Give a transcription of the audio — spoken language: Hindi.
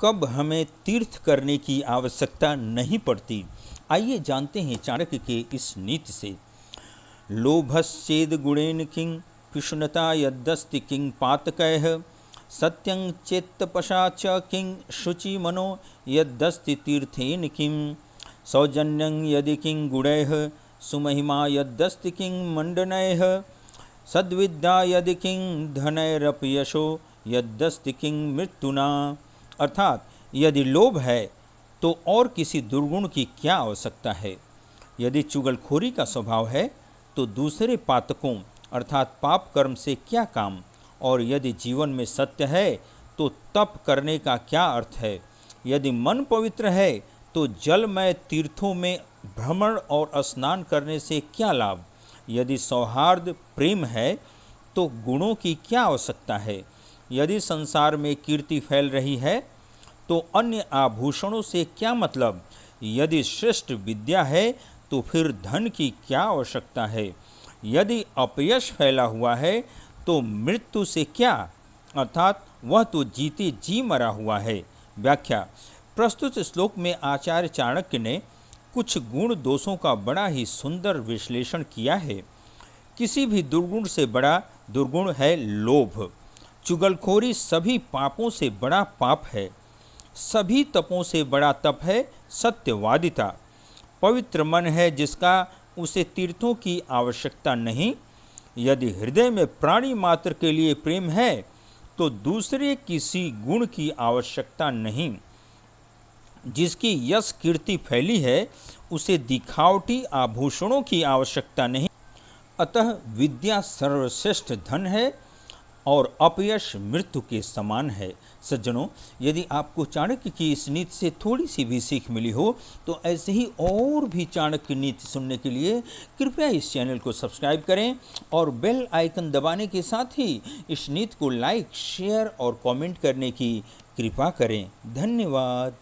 कब हमें तीर्थ करने की आवश्यकता नहीं पड़ती। आइए जानते हैं चाणक्य के इस नीति से। लोभश्चेद गुणेन किं पिशुनता यद्दस्ति किं पातकैः सत्यं चेत्तपशा च किं शुचि मनो यद्दस्ति तीर्थेन किं सौजन्यं यदि किं गुणैः सुमहिमा यद्दस्ति किं मंडनैः सद्विद्या यदि किं धनैरपयशो यद्दस्ति किं मृत्युना। अर्थात यदि लोभ है तो और किसी दुर्गुण की क्या आवश्यकता है। यदि चुगलखोरी का स्वभाव है तो दूसरे पातकों अर्थात पाप कर्म से क्या काम। और यदि जीवन में सत्य है तो तप करने का क्या अर्थ है। यदि मन पवित्र है तो जलमय तीर्थों में भ्रमण और स्नान करने से क्या लाभ। यदि सौहार्द प्रेम है तो गुणों की क्या आवश्यकता है। यदि संसार में कीर्ति फैल रही है तो अन्य आभूषणों से क्या मतलब। यदि श्रेष्ठ विद्या है तो फिर धन की क्या आवश्यकता है। यदि अपयश फैला हुआ है तो मृत्यु से क्या, अर्थात वह तो जीते जी मरा हुआ है। व्याख्या। प्रस्तुत श्लोक में आचार्य चाणक्य ने कुछ गुण दोषों का बड़ा ही सुंदर विश्लेषण किया है। किसी भी दुर्गुण से बड़ा दुर्गुण है लोभ। चुगलखोरी सभी पापों से बड़ा पाप है। सभी तपों से बड़ा तप है सत्यवादिता। पवित्र मन है जिसका उसे तीर्थों की आवश्यकता नहीं। यदि हृदय में प्राणी मात्र के लिए प्रेम है तो दूसरे किसी गुण की आवश्यकता नहीं। जिसकी यश कीर्ति फैली है उसे दिखावटी आभूषणों की आवश्यकता नहीं। अतः विद्या सर्वश्रेष्ठ धन है और अपयश मृत्यु के समान है। सज्जनों, यदि आपको चाणक्य की इस नीति से थोड़ी सी भी सीख मिली हो तो ऐसे ही और भी चाणक्य नीति सुनने के लिए कृपया इस चैनल को सब्सक्राइब करें और बेल आइकन दबाने के साथ ही इस नीति को लाइक, शेयर और कमेंट करने की कृपा करें। धन्यवाद।